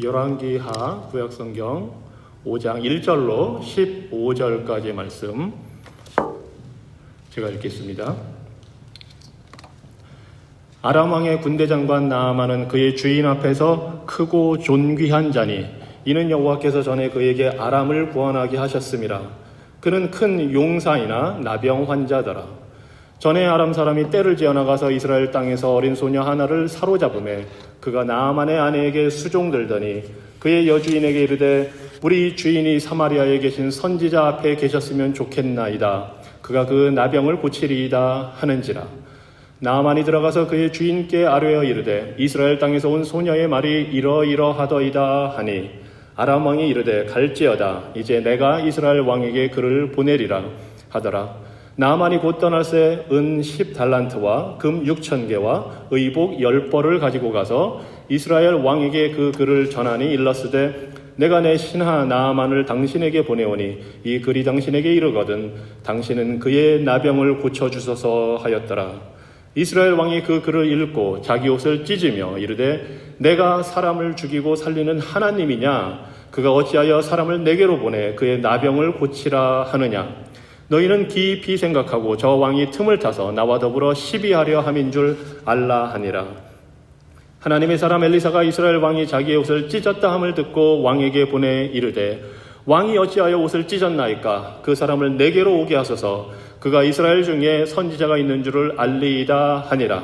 열왕기하 구약성경 5장 1절로 15절까지의 말씀 제가 읽겠습니다. 아람 왕의 군대 장관 나아만은 그의 주인 앞에서 크고 존귀한 자니 이는 여호와께서 전에 그에게 아람을 구원하게 하셨음이라. 그는 큰 용사이나 나병 환자더라. 전에 아람 사람이 떼를 지어 나가서 이스라엘 땅에서 어린 소녀 하나를 사로잡음에 그가 나아만의 아내에게 수종들더니 그의 여주인에게 이르되 우리 주인이 사마리아에 계신 선지자 앞에 계셨으면 좋겠나이다. 그가 그 나병을 고치리이다 하는지라. 나아만이 들어가서 그의 주인께 아뢰어 이르되 이스라엘 땅에서 온 소녀의 말이 이러이러하더이다 하니 아람 왕이 이르되 갈지어다. 이제 내가 이스라엘 왕에게 그를 보내리라 하더라. 나아만이 곧 떠날새 은 10달란트와 금 6,000개와 의복 10벌을 가지고 가서 이스라엘 왕에게 그 글을 전하니 일렀으되 내가 내 신하 나아만을 당신에게 보내오니 이 글이 당신에게 이르거든 당신은 그의 나병을 고쳐주소서 하였더라. 이스라엘 왕이 그 글을 읽고 자기 옷을 찢으며 이르되 내가 사람을 죽이고 살리는 하나님이냐? 그가 어찌하여 사람을 내게로 보내 그의 나병을 고치라 하느냐? 너희는 깊이 생각하고 저 왕이 틈을 타서 나와 더불어 시비하려 함인 줄 알라 하니라. 하나님의 사람 엘리사가 이스라엘 왕이 자기의 옷을 찢었다 함을 듣고 왕에게 보내 이르되 왕이 어찌하여 옷을 찢었나이까? 그 사람을 내게로 오게 하소서. 그가 이스라엘 중에 선지자가 있는 줄을 알리이다 하니라.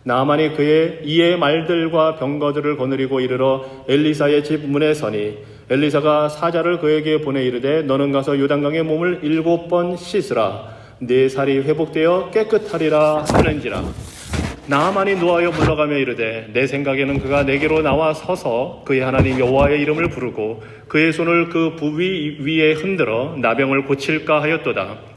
나아만이 그의 이의 말들과 병거들을 거느리고 이르러 엘리사의 집 문에 서니 엘리사가 사자를 그에게 보내 이르되 너는 가서 요단강에 몸을 7번 씻으라. 네 살이 회복되어 깨끗하리라 하는지라. 나아만이 노하여 물러가며 이르되 내 생각에는 그가 내게로 나와 서서 그의 하나님 여호와의 이름을 부르고 그의 손을 그 부위 위에 흔들어 나병을 고칠까 하였도다.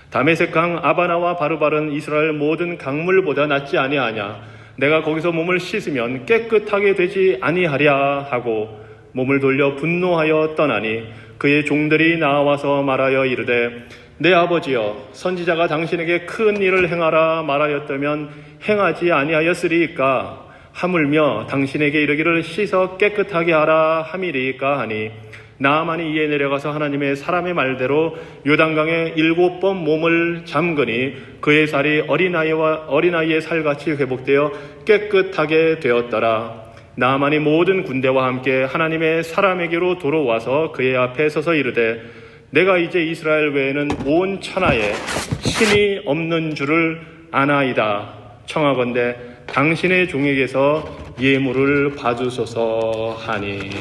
다메섹 강 아바나와 바르바른 이스라엘 모든 강물보다 낫지 아니하냐? 내가 거기서 몸을 씻으면 깨끗하게 되지 아니하랴 하고 몸을 돌려 분노하여 떠나니 그의 종들이 나와서 말하여 이르되 내 아버지여 선지자가 당신에게 큰 일을 행하라 말하였다면 행하지 아니하였으리이까? 하물며 당신에게 이르기를 씻어 깨끗하게 하라 함이리이까 하니 나아만이 이에 내려가서 하나님의 사람의 말대로 요단강에 7번 몸을 잠그니 그의 살이 어린아이의 살같이 회복되어 깨끗하게 되었더라. 나아만이 모든 군대와 함께 하나님의 사람에게로 돌아와서 그의 앞에 서서 이르되 내가 이제 이스라엘 외에는 온 천하에 신이 없는 줄을 아나이다. 청하건대 당신의 종에게서 예물을 받으소서 하니.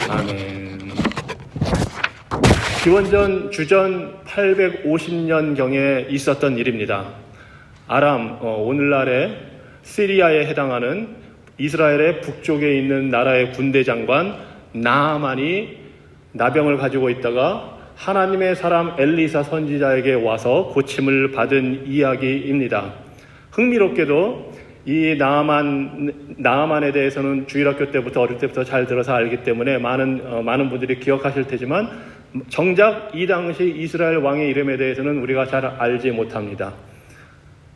아멘. 기원전 주전 850년경에 있었던 일입니다. 아람, 오늘날의 시리아에 해당하는 이스라엘의 북쪽에 있는 나라의 군대 장관 나아만이 나병을 가지고 있다가 하나님의 사람 엘리사 선지자에게 와서 고침을 받은 이야기입니다. 흥미롭게도 이 나아만에 대해서는 주일학교 때부터 어릴 때부터 잘 들어서 알기 때문에 많은 분들이 기억하실 테지만 정작 이 당시 이스라엘 왕의 이름에 대해서는 우리가 잘 알지 못합니다.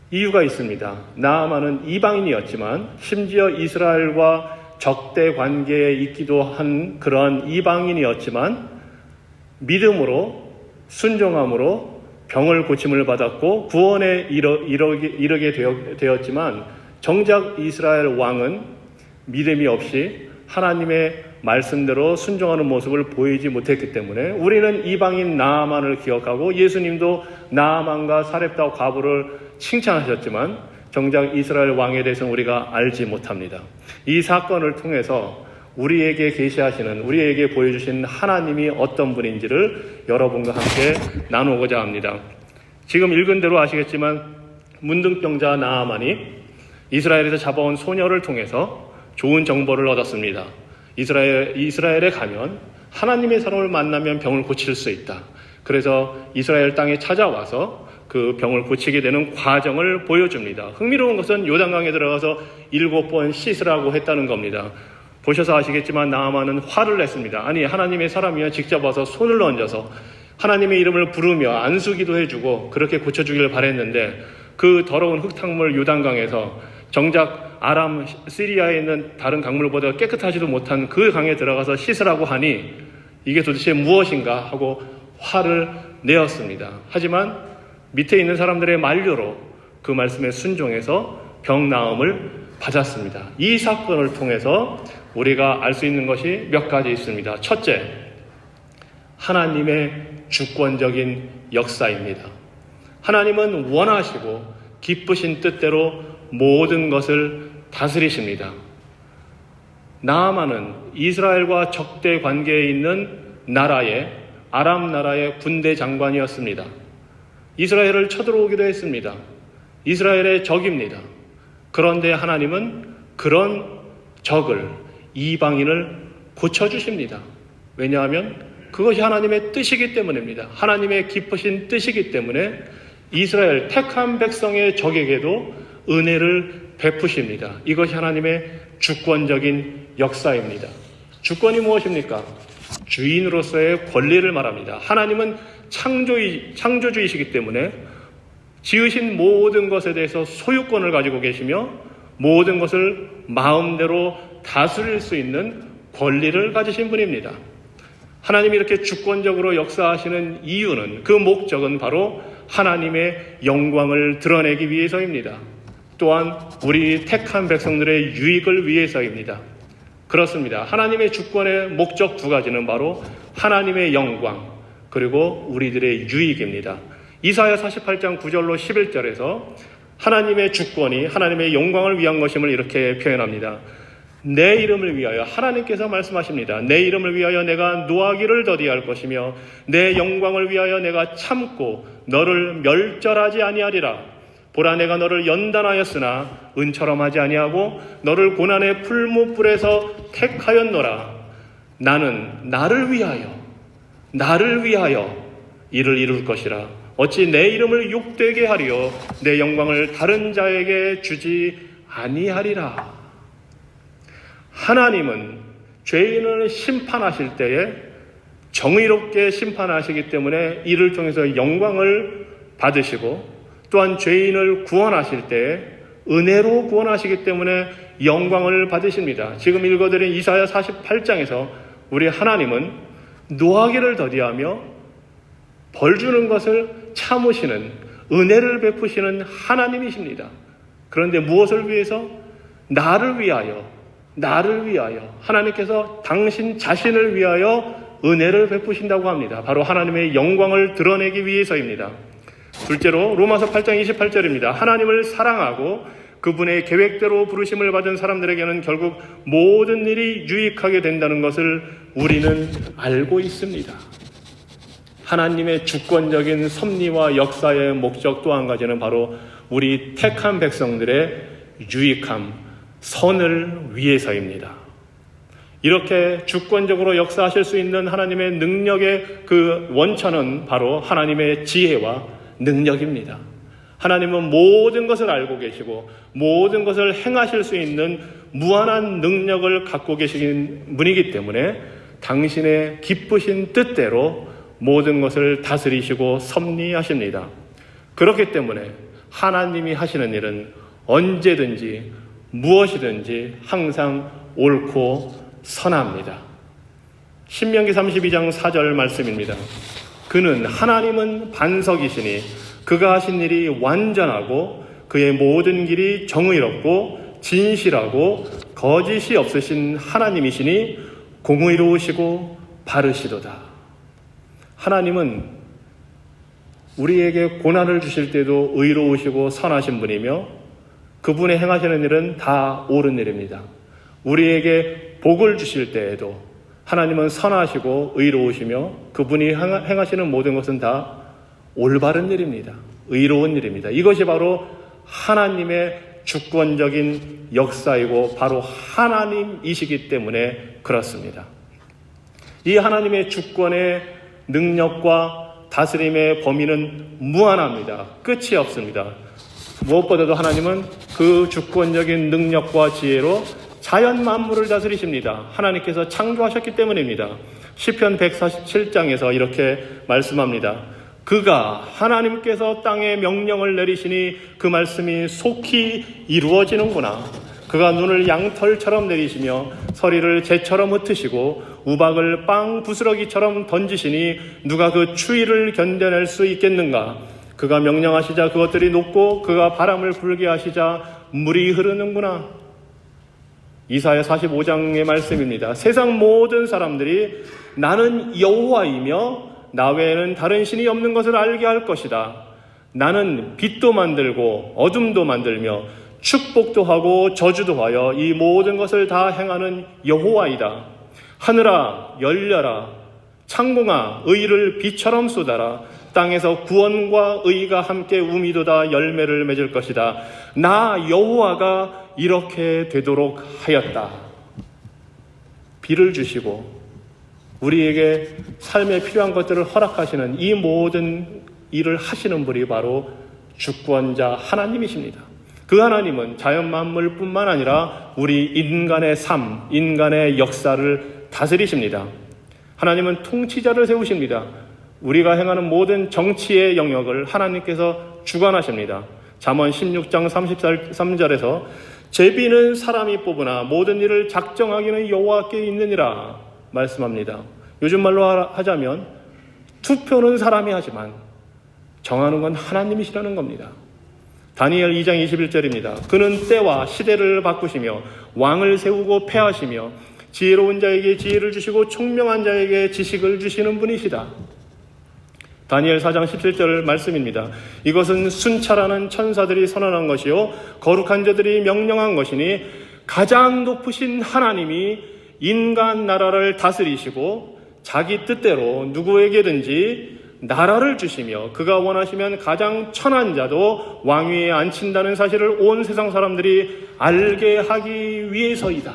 이유가 있습니다. 나아만은 이방인이었지만 심지어 이스라엘과 적대 관계에 있기도 한 그러한 이방인이었지만 믿음으로 순종함으로 병을 고침을 받았고 구원에 이르게 되었지만 정작 이스라엘 왕은 믿음이 없이 하나님의 말씀대로 순종하는 모습을 보이지 못했기 때문에 우리는 이방인 나아만을 기억하고 예수님도 나아만과 사렙다 과부를 칭찬하셨지만 정작 이스라엘 왕에 대해서는 우리가 알지 못합니다. 이 사건을 통해서 우리에게 계시하시는 우리에게 보여주신 하나님이 어떤 분인지를 여러분과 함께 나누고자 합니다. 지금 읽은 대로 아시겠지만 문둥병자 나아만이 이스라엘에서 잡아온 소녀를 통해서 좋은 정보를 얻었습니다. 이스라엘에 가면 하나님의 사람을 만나면 병을 고칠 수 있다. 그래서 이스라엘 땅에 찾아와서 그 병을 고치게 되는 과정을 보여줍니다. 흥미로운 것은 요단강에 들어가서 7번 씻으라고 했다는 겁니다. 보셔서 아시겠지만 나아만은 화를 냈습니다. 아니 하나님의 사람이야 직접 와서 손을 얹어서 하나님의 이름을 부르며 안수기도 해주고 그렇게 고쳐주기를 바랬는데 그 더러운 흙탕물 요단강에서 정작 아람, 시리아에 있는 다른 강물보다 깨끗하지도 못한 그 강에 들어가서 씻으라고 하니 이게 도대체 무엇인가 하고 화를 내었습니다. 하지만 밑에 있는 사람들의 만류로 그 말씀에 순종해서 병 나음을 받았습니다. 이 사건을 통해서 우리가 알 수 있는 것이 몇 가지 있습니다. 첫째, 하나님의 주권적인 역사입니다. 하나님은 원하시고 기쁘신 뜻대로 모든 것을 다스리십니다. 나아만은 이스라엘과 적대 관계에 있는 나라의 아람 나라의 군대 장관이었습니다. 이스라엘을 쳐들어오기도 했습니다. 이스라엘의 적입니다. 그런데 하나님은 그런 적을, 이방인을 고쳐주십니다. 왜냐하면 그것이 하나님의 뜻이기 때문입니다. 하나님의 기쁘신 뜻이기 때문에 이스라엘 택한 백성의 적에게도 은혜를 베푸십니다. 이것이 하나님의 주권적인 역사입니다. 주권이 무엇입니까? 주인으로서의 권리를 말합니다. 하나님은 창조주이시기 때문에 지으신 모든 것에 대해서 소유권을 가지고 계시며 모든 것을 마음대로 다스릴 수 있는 권리를 가지신 분입니다. 하나님이 이렇게 주권적으로 역사하시는 이유는, 그 목적은 바로 하나님의 영광을 드러내기 위해서입니다. 또한 우리 택한 백성들의 유익을 위해서입니다. 그렇습니다. 하나님의 주권의 목적 두 가지는 바로 하나님의 영광 그리고 우리들의 유익입니다. 이사야 48장 9절로 11절에서 하나님의 주권이 하나님의 영광을 위한 것임을 이렇게 표현합니다. 내 이름을 위하여, 하나님께서 말씀하십니다. 내 이름을 위하여 내가 노하기를 더디할 것이며 내 영광을 위하여 내가 참고 너를 멸절하지 아니하리라. 보라, 내가 너를 연단하였으나 은처럼 하지 아니하고 너를 고난의 풀무불에서 택하였노라. 나는 나를 위하여 이를 이룰 것이라. 어찌 내 이름을 욕되게 하리요 내 영광을 다른 자에게 주지 아니하리라. 하나님은 죄인을 심판하실 때에 정의롭게 심판하시기 때문에 이를 통해서 영광을 받으시고, 또한 죄인을 구원하실 때에 은혜로 구원하시기 때문에 영광을 받으십니다. 지금 읽어드린 이사야 48장에서 우리 하나님은 노하기를 더디하며 벌 주는 것을 참으시는, 은혜를 베푸시는 하나님이십니다. 그런데 무엇을 위해서? 나를 위하여 하나님께서 당신 자신을 위하여 은혜를 베푸신다고 합니다. 바로 하나님의 영광을 드러내기 위해서입니다. 둘째로 로마서 8장 28절입니다. 하나님을 사랑하고 그분의 계획대로 부르심을 받은 사람들에게는 결국 모든 일이 유익하게 된다는 것을 우리는 알고 있습니다. 하나님의 주권적인 섭리와 역사의 목적 또 한 가지는 바로 우리 택한 백성들의 유익함, 선을 위해서입니다. 이렇게 주권적으로 역사하실 수 있는 하나님의 능력의 그 원천은 바로 하나님의 지혜와 능력입니다. 하나님은 모든 것을 알고 계시고 모든 것을 행하실 수 있는 무한한 능력을 갖고 계신 분이기 때문에 당신의 기쁘신 뜻대로 모든 것을 다스리시고 섭리하십니다. 그렇기 때문에 하나님이 하시는 일은 언제든지 무엇이든지 항상 옳고 선합니다. 신명기 32장 4절 말씀입니다. 하나님은 반석이시니 그가 하신 일이 완전하고 그의 모든 길이 정의롭고 진실하고 거짓이 없으신 하나님이시니 공의로우시고 바르시도다. 하나님은 우리에게 고난을 주실 때도 의로우시고 선하신 분이며 그분의 행하시는 일은 다 옳은 일입니다. 우리에게 복을 주실 때에도 하나님은 선하시고 의로우시며 그분이 행하시는 모든 것은 다 올바른 일입니다. 의로운 일입니다. 이것이 바로 하나님의 주권적인 역사이고 바로 하나님이시기 때문에 그렇습니다. 이 하나님의 주권의 능력과 다스림의 범위는 무한합니다. 끝이 없습니다. 무엇보다도 하나님은 그 주권적인 능력과 지혜로 자연 만물을 다스리십니다. 하나님께서 창조하셨기 때문입니다. 시편 147장에서 이렇게 말씀합니다. 하나님께서 땅에 명령을 내리시니 그 말씀이 속히 이루어지는구나. 그가 눈을 양털처럼 내리시며 서리를 재처럼 흩으시고 우박을 빵 부스러기처럼 던지시니 누가 그 추위를 견뎌낼 수 있겠는가? 그가 명령하시자 그것들이 녹고 그가 바람을 불게 하시자 물이 흐르는구나. 이사야 45장의 말씀입니다. 세상 모든 사람들이 나는 여호와이며 나 외에는 다른 신이 없는 것을 알게 할 것이다. 나는 빛도 만들고 어둠도 만들며 축복도 하고 저주도 하여 이 모든 것을 다 행하는 여호와이다. 하늘아 열려라. 창공아 의를 비처럼 쏟아라. 땅에서 구원과 의가 함께 우미도다 열매를 맺을 것이다. 나 여호와가 이렇게 되도록 하였다. 비를 주시고 우리에게 삶에 필요한 것들을 허락하시는 이 모든 일을 하시는 분이 바로 주권자 하나님이십니다. 그 하나님은 자연 만물뿐만 아니라 우리 인간의 삶, 인간의 역사를 다스리십니다. 하나님은 통치자를 세우십니다. 우리가 행하는 모든 정치의 영역을 하나님께서 주관하십니다. 잠언 16장 33절에서 제비는 사람이 뽑으나 모든 일을 작정하기는 여호와께 있느니라 말씀합니다. 요즘 말로 하자면 투표는 사람이 하지만 정하는 건 하나님이시라는 겁니다. 다니엘 2장 21절입니다. 그는 때와 시대를 바꾸시며 왕을 세우고 패하시며 지혜로운 자에게 지혜를 주시고 총명한 자에게 지식을 주시는 분이시다. 다니엘 4장 17절 말씀입니다. 이것은 순찰하는 천사들이 선언한 것이요 거룩한 자들이 명령한 것이니 가장 높으신 하나님이 인간 나라를 다스리시고 자기 뜻대로 누구에게든지 나라를 주시며 그가 원하시면 가장 천한 자도 왕위에 앉힌다는 사실을 온 세상 사람들이 알게 하기 위해서이다.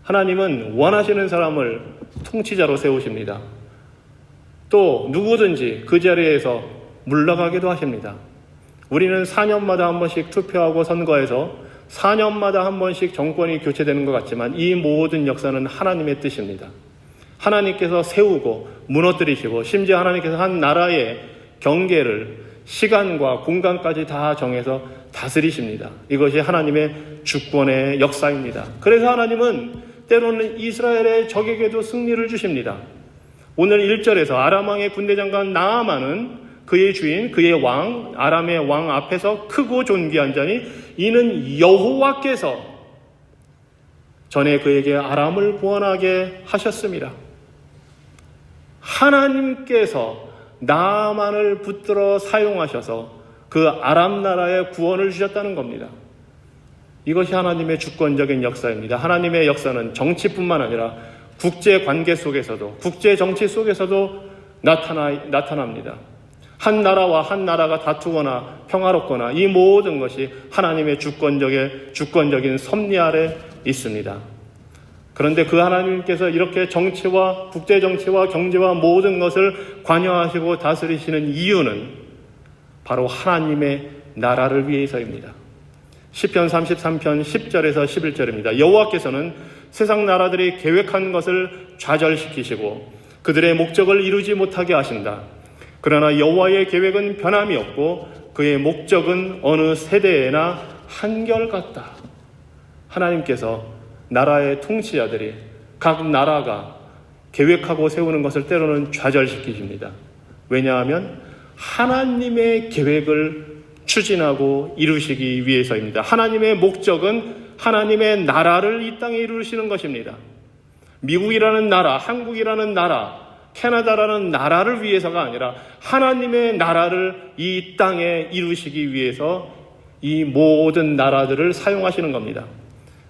하나님은 원하시는 사람을 통치자로 세우십니다. 또 누구든지 그 자리에서 물러가기도 하십니다. 우리는 4년마다 한 번씩 투표하고 선거해서 4년마다 한 번씩 정권이 교체되는 것 같지만 이 모든 역사는 하나님의 뜻입니다. 하나님께서 세우고 무너뜨리시고 심지어 하나님께서 한 나라의 경계를 시간과 공간까지 다 정해서 다스리십니다. 이것이 하나님의 주권의 역사입니다. 그래서 하나님은 때로는 이스라엘의 적에게도 승리를 주십니다. 오늘 1절에서 아람 왕의 군대 장관 나아만은 그의 주인, 그의 왕, 아람의 왕 앞에서 크고 존귀한 자니 이는 여호와께서 전에 그에게 아람을 구원하게 하셨습니다. 하나님께서 나아만을 붙들어 사용하셔서 그 아람 나라에 구원을 주셨다는 겁니다. 이것이 하나님의 주권적인 역사입니다. 하나님의 역사는 정치뿐만 아니라 국제 관계 속에서도, 국제 정치 속에서도 나타납니다. 한 나라와 한 나라가 다투거나 평화롭거나 이 모든 것이 하나님의 주권적인 섭리 아래 있습니다. 그런데 그 하나님께서 이렇게 정치와 국제 정치와 경제와 모든 것을 관여하시고 다스리시는 이유는 바로 하나님의 나라를 위해서입니다. 시편 33편 10절에서 11절입니다. 여호와께서는 세상 나라들이 계획한 것을 좌절시키시고 그들의 목적을 이루지 못하게 하신다. 그러나 여호와의 계획은 변함이 없고 그의 목적은 어느 세대에나 한결같다. 하나님께서 나라의 통치자들이 각 나라가 계획하고 세우는 것을 때로는 좌절시키십니다. 왜냐하면 하나님의 계획을 추진하고 이루시기 위해서입니다. 하나님의 목적은 하나님의 나라를 이 땅에 이루시는 것입니다. 미국이라는 나라, 한국이라는 나라, 캐나다라는 나라를 위해서가 아니라 하나님의 나라를 이 땅에 이루시기 위해서 이 모든 나라들을 사용하시는 겁니다.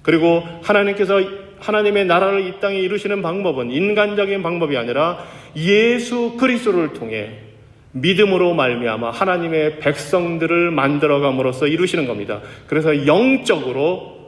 그리고 하나님께서 하나님의 나라를 이 땅에 이루시는 방법은 인간적인 방법이 아니라 예수 그리스도를 통해 믿음으로 말미암아 하나님의 백성들을 만들어감으로써 이루시는 겁니다. 그래서 영적으로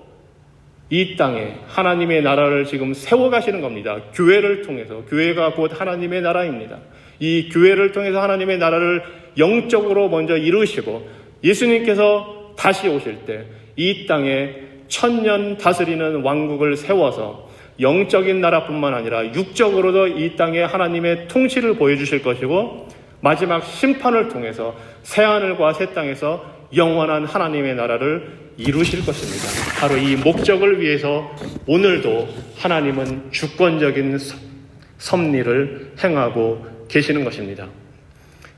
이 땅에 하나님의 나라를 지금 세워가시는 겁니다. 교회를 통해서, 교회가 곧 하나님의 나라입니다. 이 교회를 통해서 하나님의 나라를 영적으로 먼저 이루시고 예수님께서 다시 오실 때 이 땅에 천년 다스리는 왕국을 세워서 영적인 나라뿐만 아니라 육적으로도 이 땅에 하나님의 통치를 보여주실 것이고 마지막 심판을 통해서 새하늘과 새 땅에서 영원한 하나님의 나라를 이루실 것입니다. 바로 이 목적을 위해서 오늘도 하나님은 주권적인 섭리를 행하고 계시는 것입니다.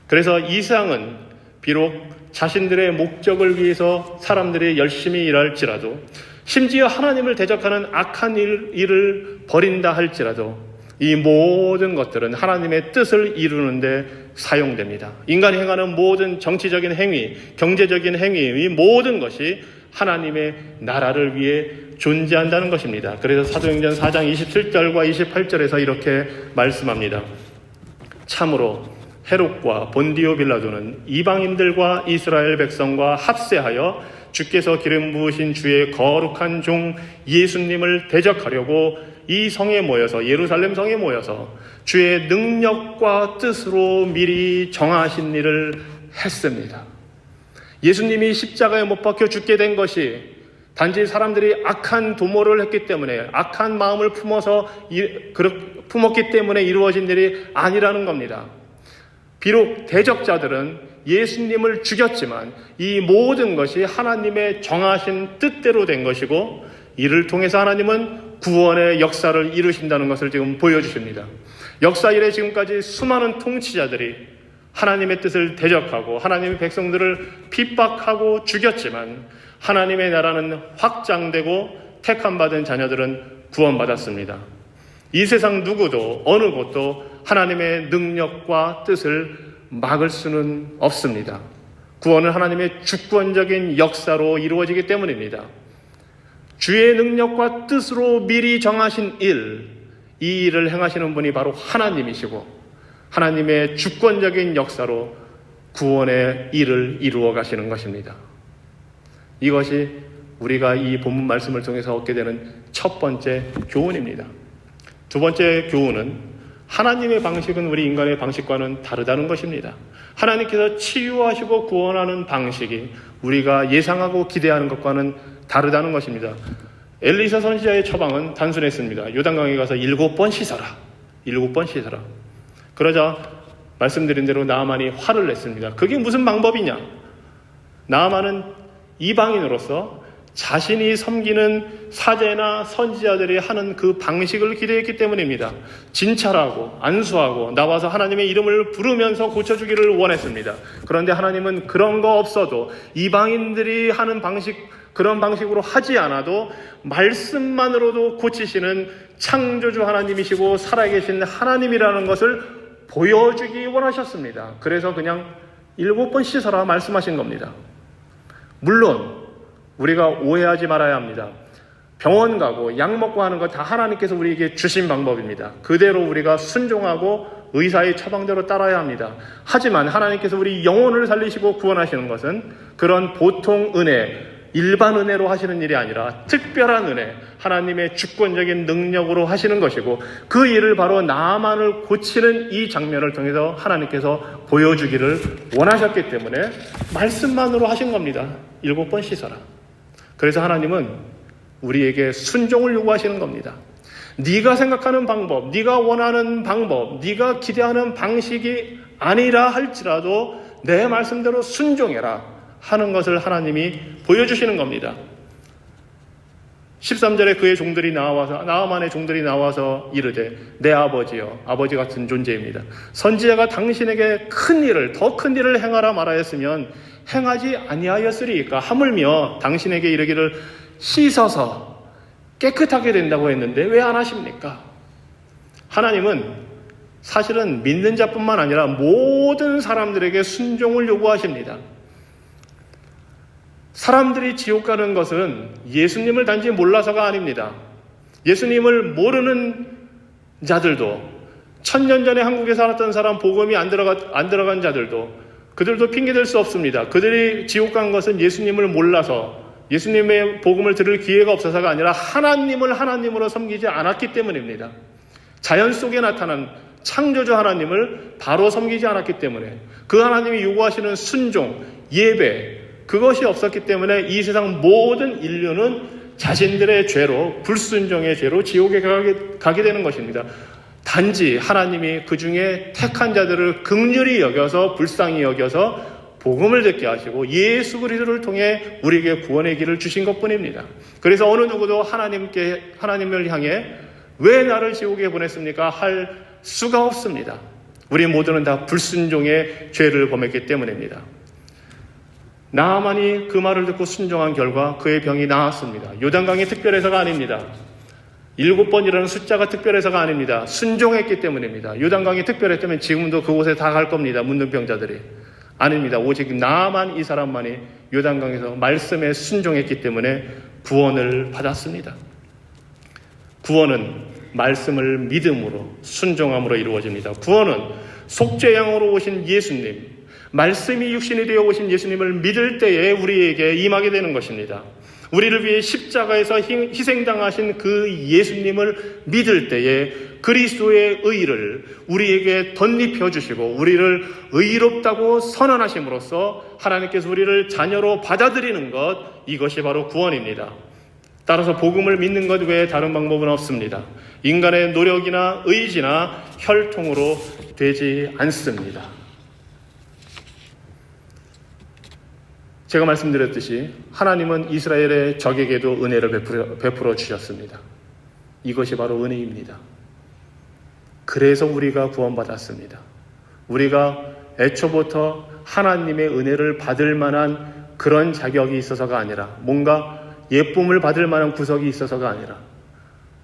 그래서 이 세상은 비록 자신들의 목적을 위해서 사람들이 열심히 일할지라도, 심지어 하나님을 대적하는 악한 일을 벌인다 할지라도 이 모든 것들은 하나님의 뜻을 이루는데 사용됩니다. 인간이 행하는 모든 정치적인 행위, 경제적인 행위, 이 모든 것이 하나님의 나라를 위해 존재한다는 것입니다. 그래서 사도행전 4장 27절과 28절에서 이렇게 말씀합니다. 참으로 헤롯과 본디오 빌라도는 이방인들과 이스라엘 백성과 합세하여 주께서 기름 부으신 주의 거룩한 종 예수님을 대적하려고 이 성에 모여서, 예루살렘 성에 모여서 주의 능력과 뜻으로 미리 정하신 일을 했습니다. 예수님이 십자가에 못 박혀 죽게 된 것이 단지 사람들이 악한 도모를 했기 때문에, 악한 마음을 품었기 때문에 이루어진 일이 아니라는 겁니다. 비록 대적자들은 예수님을 죽였지만 이 모든 것이 하나님의 정하신 뜻대로 된 것이고, 이를 통해서 하나님은 구원의 역사를 이루신다는 것을 지금 보여주십니다. 역사 이래 지금까지 수많은 통치자들이 하나님의 뜻을 대적하고 하나님의 백성들을 핍박하고 죽였지만 하나님의 나라는 확장되고 택함받은 자녀들은 구원받았습니다. 이 세상 누구도 어느 곳도 하나님의 능력과 뜻을 막을 수는 없습니다. 구원은 하나님의 주권적인 역사로 이루어지기 때문입니다. 주의 능력과 뜻으로 미리 정하신 일, 이 일을 행하시는 분이 바로 하나님이시고 하나님의 주권적인 역사로 구원의 일을 이루어 가시는 것입니다. 이것이 우리가 이 본문 말씀을 통해서 얻게 되는 첫 번째 교훈입니다. 두 번째 교훈은 하나님의 방식은 우리 인간의 방식과는 다르다는 것입니다. 하나님께서 치유하시고 구원하는 방식이 우리가 예상하고 기대하는 것과는 다르다는 것입니다. 엘리사 선지자의 처방은 단순했습니다. 요단강에 가서 7번 씻어라. 7번 씻어라. 그러자 말씀드린 대로 나아만이 화를 냈습니다. 그게 무슨 방법이냐? 나아만은 이방인으로서 자신이 섬기는 사제나 선지자들이 하는 그 방식을 기대했기 때문입니다. 진찰하고 안수하고 나와서 하나님의 이름을 부르면서 고쳐주기를 원했습니다. 그런데 하나님은 그런 거 없어도 이방인들이 하는 방식, 그런 방식으로 하지 않아도 말씀만으로도 고치시는 창조주 하나님이시고 살아계신 하나님이라는 것을 보여주기 원하셨습니다. 그래서 그냥 7번 씻어라 말씀하신 겁니다. 물론 우리가 오해하지 말아야 합니다. 병원 가고 약 먹고 하는 거 다 하나님께서 우리에게 주신 방법입니다. 그대로 우리가 순종하고 의사의 처방대로 따라야 합니다. 하지만 하나님께서 우리 영혼을 살리시고 구원하시는 것은 그런 보통 은혜, 일반 은혜로 하시는 일이 아니라 특별한 은혜, 하나님의 주권적인 능력으로 하시는 것이고, 그 일을 바로 나아만을 고치는 이 장면을 통해서 하나님께서 보여주기를 원하셨기 때문에 말씀만으로 하신 겁니다. 7번 씻어라. 그래서 하나님은 우리에게 순종을 요구하시는 겁니다. 네가 생각하는 방법, 네가 원하는 방법, 네가 기대하는 방식이 아니라 할지라도 내 말씀대로 순종해라 하는 것을 하나님이 보여주시는 겁니다. 13절에 그의 종들이 나와서, 나아만의 종들이 나와서 이르되 내 아버지여, 아버지 같은 존재입니다. 선지자가 당신에게 큰 일을, 더 큰 일을 행하라 말하였으면 행하지 아니하였으리이까. 하물며 당신에게 이르기를 씻어서 깨끗하게 된다고 했는데 왜 안 하십니까? 하나님은 사실은 믿는 자뿐만 아니라 모든 사람들에게 순종을 요구하십니다. 사람들이 지옥 가는 것은 예수님을 단지 몰라서가 아닙니다. 예수님을 모르는 자들도, 1000년 전에 한국에 살았던 사람, 복음이 안 들어간 자들도, 그들도 핑계댈 수 없습니다. 그들이 지옥 간 것은 예수님을 몰라서, 예수님의 복음을 들을 기회가 없어서가 아니라 하나님을 하나님으로 섬기지 않았기 때문입니다. 자연 속에 나타난 창조주 하나님을 바로 섬기지 않았기 때문에, 그 하나님이 요구하시는 순종, 예배, 그것이 없었기 때문에 이 세상 모든 인류는 자신들의 죄로, 불순종의 죄로 지옥에 가게 되는 것입니다. 단지 하나님이 그 중에 택한 자들을 긍휼히 여겨서, 불쌍히 여겨서 복음을 듣게 하시고 예수 그리스도를 통해 우리에게 구원의 길을 주신 것뿐입니다. 그래서 어느 누구도 하나님을 향해 왜 나를 지옥에 보냈습니까? 할 수가 없습니다. 우리 모두는 다 불순종의 죄를 범했기 때문입니다. 나아만이 그 말을 듣고 순종한 결과 그의 병이 나았습니다. 요단강이 특별해서가 아닙니다. 7번이라는 숫자가 특별해서가 아닙니다. 순종했기 때문입니다. 요단강이 특별했다면 지금도 그곳에 다 갈 겁니다. 문둥병자들이. 아닙니다. 오직 나만 이 사람만이 요단강에서 말씀에 순종했기 때문에 구원을 받았습니다. 구원은 말씀을 믿음으로 순종함으로 이루어집니다. 구원은 속죄양으로 오신 예수님, 말씀이 육신이 되어 오신 예수님을 믿을 때에 우리에게 임하게 되는 것입니다. 우리를 위해 십자가에서 희생당하신 그 예수님을 믿을 때에 그리스도의 의를 우리에게 덧입혀 주시고 우리를 의롭다고 선언하심으로써 하나님께서 우리를 자녀로 받아들이는 것, 이것이 바로 구원입니다. 따라서 복음을 믿는 것 외에 다른 방법은 없습니다. 인간의 노력이나 의지나 혈통으로 되지 않습니다. 제가 말씀드렸듯이 하나님은 이스라엘의 적에게도 은혜를 베풀어 주셨습니다. 이것이 바로 은혜입니다. 그래서 우리가 구원받았습니다. 우리가 애초부터 하나님의 은혜를 받을 만한 그런 자격이 있어서가 아니라, 뭔가 예쁨을 받을 만한 구석이 있어서가 아니라,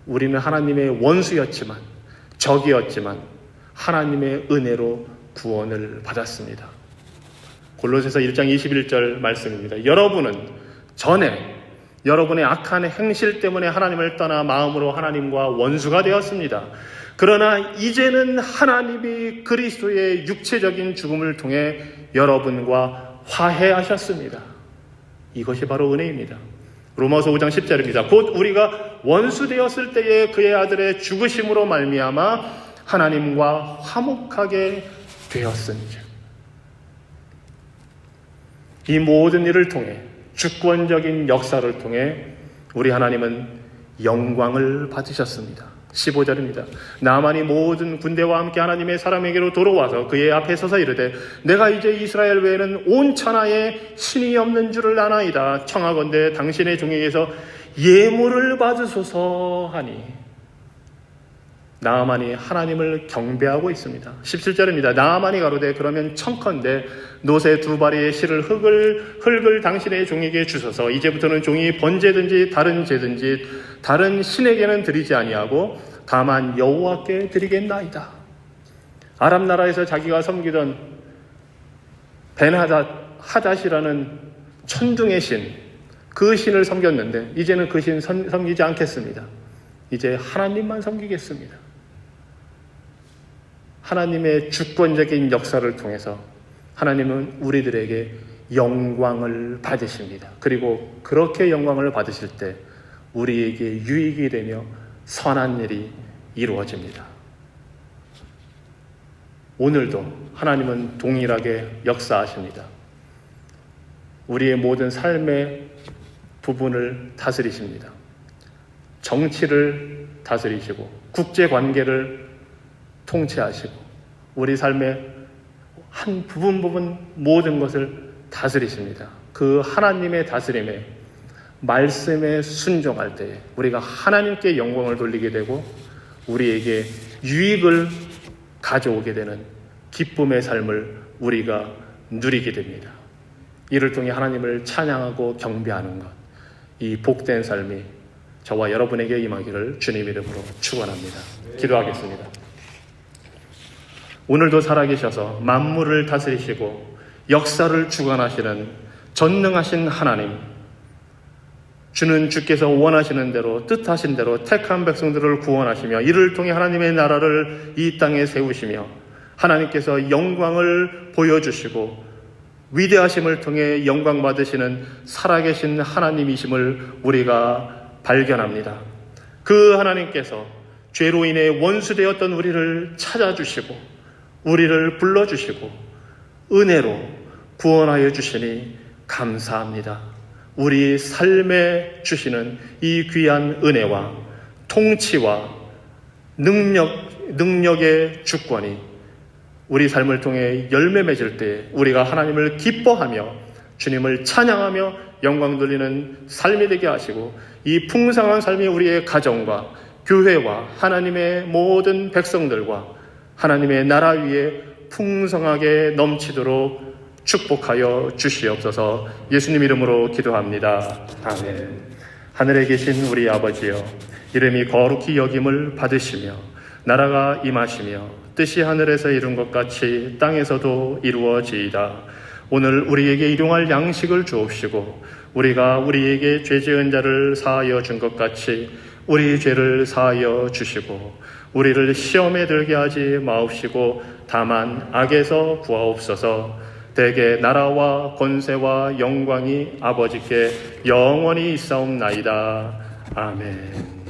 우리는 하나님의 원수였지만, 적이었지만 하나님의 은혜로 구원을 받았습니다. 골로새서 1장 21절 말씀입니다. 여러분은 전에 여러분의 악한 행실 때문에 하나님을 떠나 마음으로 하나님과 원수가 되었습니다. 그러나 이제는 하나님이 그리스도의 육체적인 죽음을 통해 여러분과 화해하셨습니다. 이것이 바로 은혜입니다. 로마서 5장 10절입니다. 곧 우리가 원수 되었을 때에 그의 아들의 죽으심으로 말미암아 하나님과 화목하게 되었은즉. 이 모든 일을 통해, 주권적인 역사를 통해 우리 하나님은 영광을 받으셨습니다. 15절입니다. 나만이 모든 군대와 함께 하나님의 사람에게로 돌아와서 그의 앞에 서서 이르되 내가 이제 이스라엘 외에는 온 천하에 신이 없는 줄을 아나이다. 청하건대 당신의 종에게서 예물을 받으소서 하니. 나아만이 하나님을 경배하고 있습니다. 17절입니다. 나아만이 가로되 그러면 청컨대 노새 2바리의 실을 흙을 당신의 종에게 주소서. 이제부터는 종이 번제든지 다른 제든지 다른 신에게는 드리지 아니하고 다만 여호와께 드리겠나이다. 아람 나라에서 자기가 섬기던 벤하닷이라는 천둥의 신, 그 신을 섬겼는데 이제는 그 신 섬기지 않겠습니다. 이제 하나님만 섬기겠습니다. 하나님의 주권적인 역사를 통해서 하나님은 우리들에게 영광을 받으십니다. 그리고 그렇게 영광을 받으실 때 우리에게 유익이 되며 선한 일이 이루어집니다. 오늘도 하나님은 동일하게 역사하십니다. 우리의 모든 삶의 부분을 다스리십니다. 정치를 다스리시고 국제관계를 통치하시고 우리 삶의 한 부분 모든 것을 다스리십니다. 그 하나님의 다스림에, 말씀에 순종할 때에 우리가 하나님께 영광을 돌리게 되고 우리에게 유익을 가져오게 되는 기쁨의 삶을 우리가 누리게 됩니다. 이를 통해 하나님을 찬양하고 경배하는 것, 이 복된 삶이 저와 여러분에게 임하기를 주님 이름으로 축원합니다. 기도하겠습니다. 오늘도 살아계셔서 만물을 다스리시고 역사를 주관하시는 전능하신 하나님, 주는 주께서 원하시는 대로 뜻하신 대로 택한 백성들을 구원하시며 이를 통해 하나님의 나라를 이 땅에 세우시며 하나님께서 영광을 보여주시고 위대하심을 통해 영광 받으시는 살아계신 하나님이심을 우리가 발견합니다. 그 하나님께서 죄로 인해 원수되었던 우리를 찾아주시고 우리를 불러주시고 은혜로 구원하여 주시니 감사합니다. 우리 삶에 주시는 이 귀한 은혜와 통치와 능력의 주권이 우리 삶을 통해 열매 맺을 때 우리가 하나님을 기뻐하며 주님을 찬양하며 영광 돌리는 삶이 되게 하시고, 이 풍성한 삶이 우리의 가정과 교회와 하나님의 모든 백성들과 하나님의 나라 위에 풍성하게 넘치도록 축복하여 주시옵소서. 예수님 이름으로 기도합니다. 아멘. 하늘에 계신 우리 아버지여, 이름이 거룩히 여김을 받으시며 나라가 임하시며 뜻이 하늘에서 이룬 것 같이 땅에서도 이루어지이다. 오늘 우리에게 일용할 양식을 주옵시고, 우리가 우리에게 죄 지은 자를 사하여 준 것 같이 우리 죄를 사하여 주시고, 우리를 시험에 들게 하지 마옵시고 다만 악에서 구하옵소서. 대개 나라와 권세와 영광이 아버지께 영원히 있사옵나이다. 아멘.